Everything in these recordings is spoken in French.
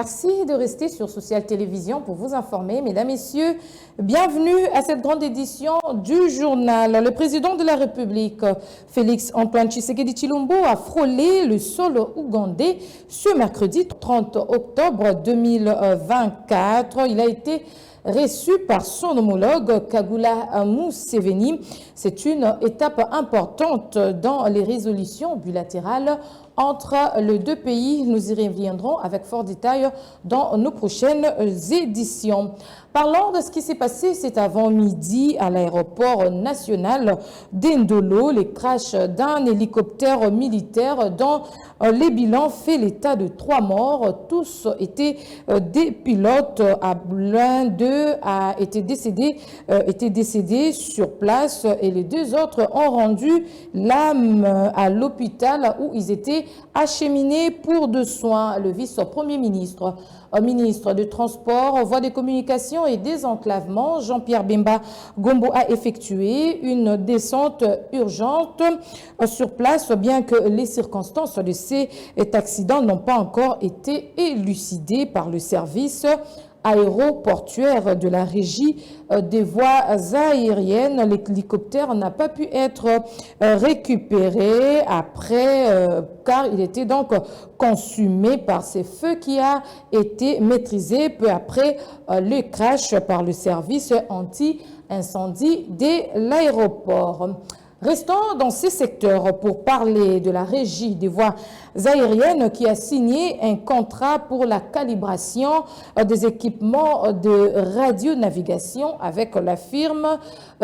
Merci de rester sur Social Télévision pour vous informer. Mesdames, Messieurs, bienvenue à cette grande édition du journal. Le président de la République, Félix Antoine Tshisekedi Tshilombo, a frôlé le sol ougandais ce mercredi 30 octobre 2024. Il a été reçu par son homologue Kagula Museveni. C'est une étape importante dans les résolutions bilatérales entre les deux pays. Nous y reviendrons avec fort détail dans nos prochaines éditions. Parlons de ce qui s'est passé cet avant-midi à l'aéroport national d'Endolo, les crashs d'un hélicoptère militaire dont les bilans fait l'état de 3 morts. Tous étaient des pilotes. L'un d'eux a été décédé sur place et les 2 autres ont rendu l'âme à l'hôpital où ils étaient acheminés pour de soins. Le vice-premier ministre, ministre de Transport, Voies des Communications et Désenclavement, Jean-Pierre Bemba Gombo, a effectué une descente urgente sur place, bien que les circonstances de cet accident n'ont pas encore été élucidées par le service aéroportuaire de la régie des voies aériennes. L'hélicoptère n'a pas pu être récupéré après, car il était donc consumé par ces feux qui a été maîtrisé peu après le crash par le service anti-incendie de l'aéroport. Restons dans ces secteurs pour parler de la régie des voies aériennes qui a signé un contrat pour la calibration des équipements de radionavigation avec la firme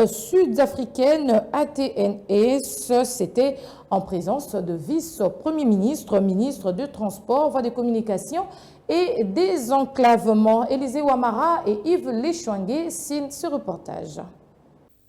sud-africaine ATNS. C'était en présence de vice-premier ministre, ministre de Transport, Voies des Communications et Désenclavement. Élisée Ouamara et Yves Lechouangué signent ce reportage.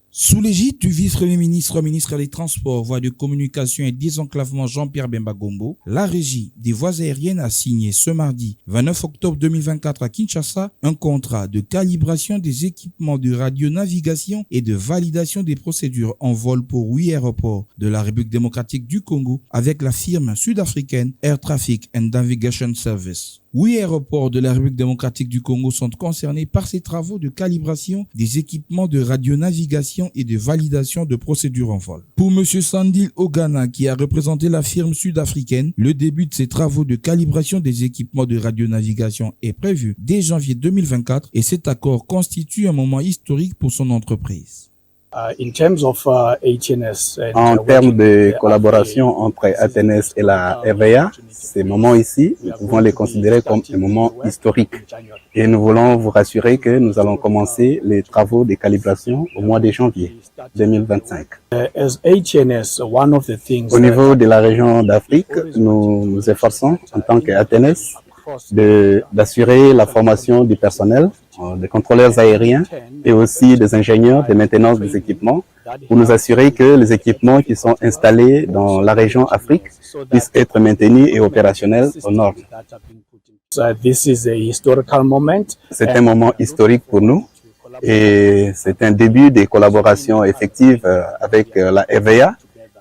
Sous l'égide du vice-premier ministre, ministre des Transports, Voies de Communication et Désenclavement Jean-Pierre Bemba Gombo, la régie des voies aériennes a signé ce mardi 29 octobre 2024 à Kinshasa un contrat de calibration des équipements de radionavigation et de validation des procédures en vol pour 8 aéroports de la République démocratique du Congo avec la firme sud-africaine Air Traffic and Navigation Service. 8 aéroports de la République démocratique du Congo sont concernés par ces travaux de calibration des équipements de radionavigation et de validation de procédures en vol. Pour M. Sandil Ogana, qui a représenté la firme sud-africaine, le début de ces travaux de calibration des équipements de radionavigation est prévu dès janvier 2024 et cet accord constitue un moment historique pour son entreprise. En termes de collaboration entre ATNS et la RVA, ces moments ici, nous pouvons les considérer comme un moment historique. Et nous voulons vous rassurer que nous allons commencer les travaux de calibration au mois de janvier 2025. Au niveau de la région d'Afrique, nous nous efforçons en tant qu'ATNS d'assurer la formation du personnel, des contrôleurs aériens et aussi des ingénieurs de maintenance des équipements pour nous assurer que les équipements qui sont installés dans la région Afrique puissent être maintenus et opérationnels aux normes. C'est un moment historique pour nous et c'est un début de collaboration effective avec la RVA.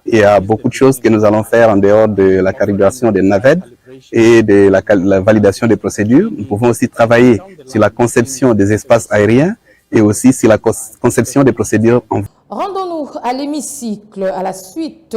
Il y a beaucoup de choses que nous allons faire en dehors de la calibration des navettes et de la validation des procédures. Nous pouvons aussi travailler sur la conception des espaces aériens et aussi sur la conception des procédures en vol. Rendons-nous à l'hémicycle à la suite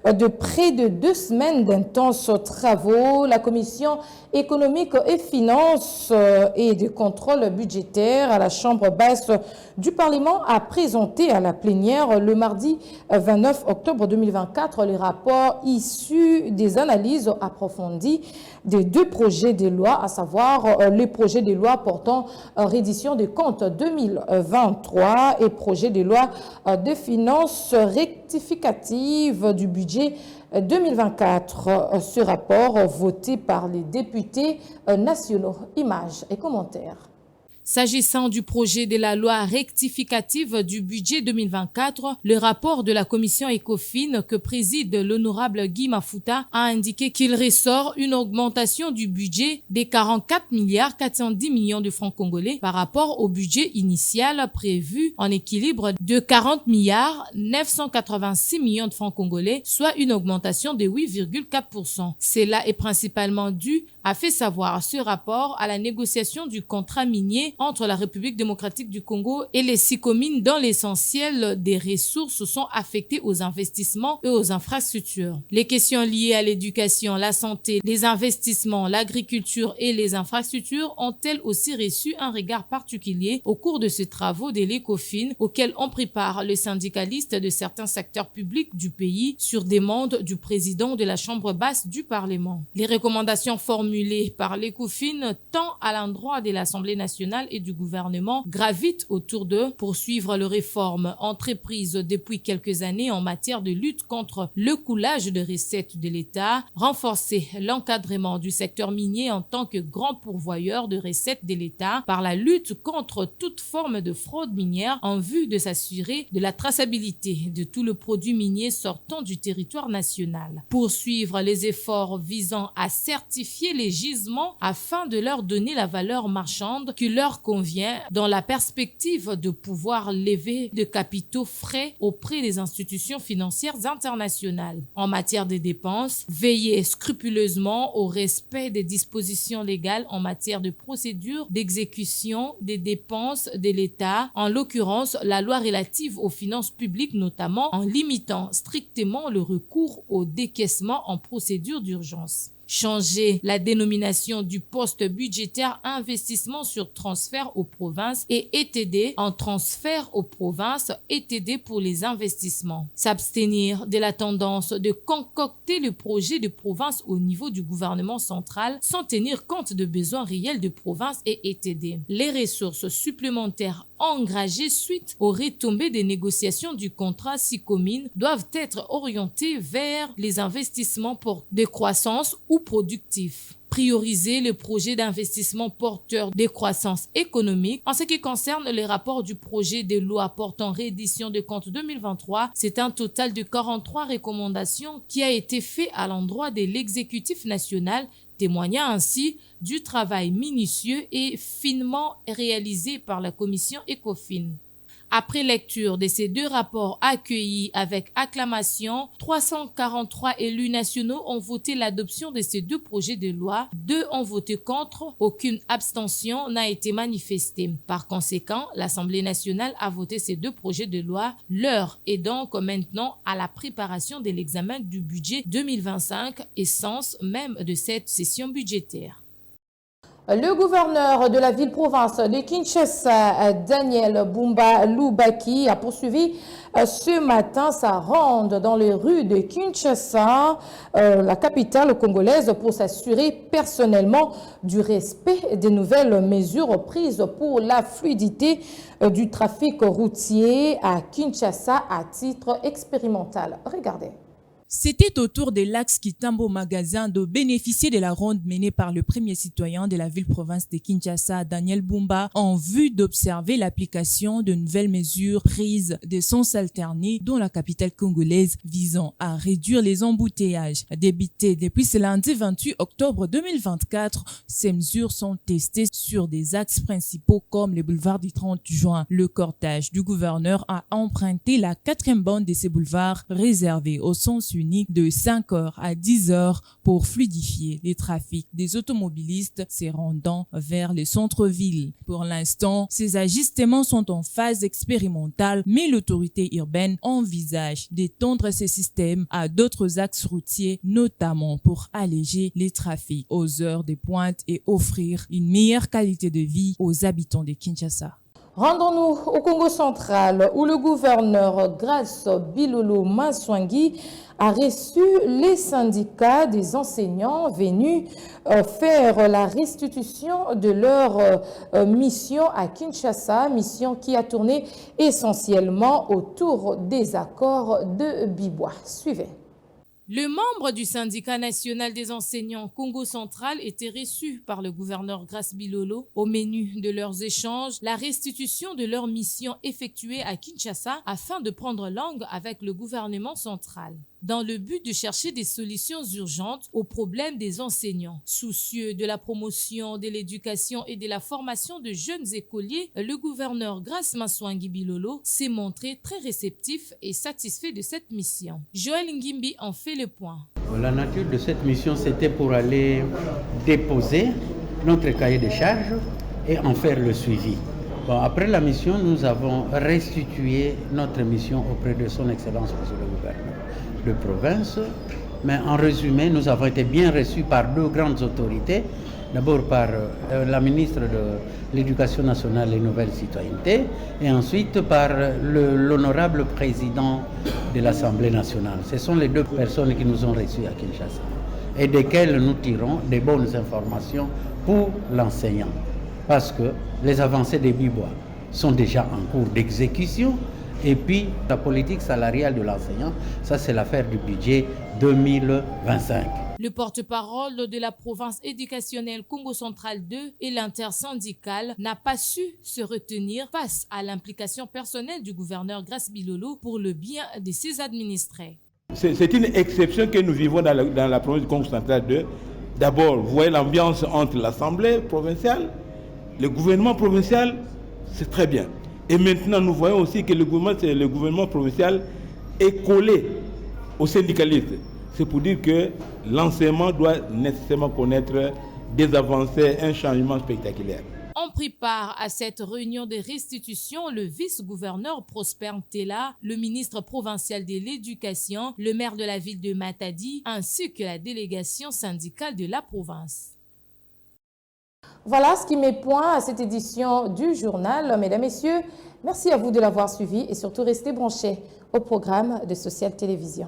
de près de 2 semaines d'intenses travaux. La commission économique et finances et de contrôle budgétaire à la Chambre basse du Parlement a présenté à la plénière le mardi 29 octobre 2024 les rapports issus des analyses approfondies des 2 projets de loi, à savoir les projets de loi portant reddition des comptes 2023 et projet de loi de finances rectificatives du budget 2024. Ce rapport voté par les députés nationaux. Images et commentaires. S'agissant du projet de la loi rectificative du budget 2024, le rapport de la commission ECOFIN que préside l'honorable Guy Mafuta a indiqué qu'il ressort une augmentation du budget des 44 milliards 410 millions de francs congolais par rapport au budget initial prévu en équilibre de 40 milliards 986 millions de francs congolais, soit une augmentation de 8,4%. Cela est principalement dû, a fait savoir ce rapport, à la négociation du contrat minier entre la République démocratique du Congo et les 6 communes dont l'essentiel des ressources sont affectées aux investissements et aux infrastructures. Les questions liées à l'éducation, la santé, les investissements, l'agriculture et les infrastructures ont-elles aussi reçu un regard particulier au cours de ces travaux de l'ECOFIN auxquels ont pris part les syndicalistes de certains secteurs publics du pays sur demande du président de la Chambre basse du Parlement. Les recommandations formulées par l'ECOFIN tant à l'endroit de l'Assemblée nationale et du gouvernement gravitent autour de poursuivre les réformes entreprises depuis quelques années en matière de lutte contre le coulage de recettes de l'État, renforcer l'encadrement du secteur minier en tant que grand pourvoyeur de recettes de l'État par la lutte contre toute forme de fraude minière en vue de s'assurer de la traçabilité de tout le produit minier sortant du territoire national, poursuivre les efforts visant à certifier les gisements afin de leur donner la valeur marchande qui leur convient dans la perspective de pouvoir lever de capitaux frais auprès des institutions financières internationales. En matière de dépenses, veiller scrupuleusement au respect des dispositions légales en matière de procédure d'exécution des dépenses de l'État, en l'occurrence la loi relative aux finances publiques, notamment en limitant strictement le recours au décaissement en procédure d'urgence. Changer la dénomination du poste budgétaire investissement sur transfert aux provinces et ETD en transfert aux provinces ETD pour les investissements. S'abstenir de la tendance de concocter le projet de province au niveau du gouvernement central sans tenir compte de besoins réels de provinces et ETD. Les ressources supplémentaires engagées suite aux retombées des négociations du contrat 6 communes doivent être orientées vers les investissements pour de croissance ou productifs. Prioriser le projet d'investissement porteur de croissance économique. En ce qui concerne les rapports du projet de loi portant réédition de comptes 2023, c'est un total de 43 recommandations qui a été fait à l'endroit de l'exécutif national, témoignant ainsi du travail minutieux et finement réalisé par la commission ECOFIN. Après lecture de ces 2 rapports accueillis avec acclamation, 343 élus nationaux ont voté l'adoption de ces 2 projets de loi. 2 ont voté contre, aucune abstention n'a été manifestée. Par conséquent, l'Assemblée nationale a voté ces 2 projets de loi. L'heure est donc maintenant à la préparation de l'examen du budget 2025, essence même de cette session budgétaire. Le gouverneur de la ville-province de Kinshasa, Daniel Bumba Lubaki, a poursuivi ce matin sa ronde dans les rues de Kinshasa, la capitale congolaise, pour s'assurer personnellement du respect des nouvelles mesures prises pour la fluidité du trafic routier à Kinshasa à titre expérimental. Regardez. C'était au tour de l'axe Kitambo Magasin de bénéficier de la ronde menée par le premier citoyen de la ville-province de Kinshasa, Daniel Bumba, en vue d'observer l'application de nouvelles mesures prises de sens alterné dans la capitale congolaise visant à réduire les embouteillages. Débutées depuis ce lundi 28 octobre 2024, ces mesures sont testées sur des axes principaux comme le boulevard du 30 juin. Le cortège du gouverneur a emprunté la 4e bande de ces boulevards réservés au sens unique de 5h à 10h pour fluidifier les trafics des automobilistes se rendant vers les centres-villes. Pour l'instant, ces ajustements sont en phase expérimentale, mais l'autorité urbaine envisage d'étendre ces systèmes à d'autres axes routiers, notamment pour alléger les trafics aux heures de pointe et offrir une meilleure qualité de vie aux habitants de Kinshasa. Rendons-nous au Congo central où le gouverneur Grace Bilolo Maswangi a reçu les syndicats des enseignants venus faire la restitution de leur mission à Kinshasa, mission qui a tourné essentiellement autour des accords de Bibois. Suivez. Le membre du syndicat national des enseignants Congo Central était reçu par le gouverneur Grace Bilolo. Au menu de leurs échanges, la restitution de leur mission effectuée à Kinshasa afin de prendre langue avec le gouvernement central, dans le but de chercher des solutions urgentes aux problèmes des enseignants. Soucieux de la promotion de l'éducation et de la formation de jeunes écoliers, le gouverneur Grace Maswangi Bilolo s'est montré très réceptif et satisfait de cette mission. Joël Ngimbi en fait le point. La nature de cette mission, c'était pour aller déposer notre cahier de charges et en faire le suivi. Bon, après la mission, nous avons restitué notre mission auprès de son Excellence Monsieur le gouverneur de province. Mais en résumé, nous avons été bien reçus par deux grandes autorités. D'abord par la ministre de l'Éducation nationale et Nouvelle Citoyenneté, et ensuite par l'honorable président de l'Assemblée nationale. Ce sont les deux personnes qui nous ont reçus à Kinshasa et desquelles nous tirons des bonnes informations pour l'enseignant. Parce que les avancées des Bibois sont déjà en cours d'exécution. Et puis, la politique salariale de l'enseignant, ça c'est l'affaire du budget 2025. Le porte-parole de la province éducationnelle Congo Central 2 et l'intersyndicale n'a pas su se retenir face à l'implication personnelle du gouverneur Grace Bilolo pour le bien de ses administrés. C'est une exception que nous vivons dans la province du Congo Central 2. D'abord, vous voyez l'ambiance entre l'Assemblée provinciale, le gouvernement provincial, c'est très bien. Et maintenant, nous voyons aussi que le gouvernement provincial est collé aux syndicalistes. C'est pour dire que l'enseignement doit nécessairement connaître des avancées, un changement spectaculaire. On prit part à cette réunion de restitution le vice-gouverneur Prosper Ntela, le ministre provincial de l'Éducation, le maire de la ville de Matadi, ainsi que la délégation syndicale de la province. Voilà ce qui met point à cette édition du journal. Mesdames, Messieurs, merci à vous de l'avoir suivi et surtout restez branchés au programme de Social Télévision.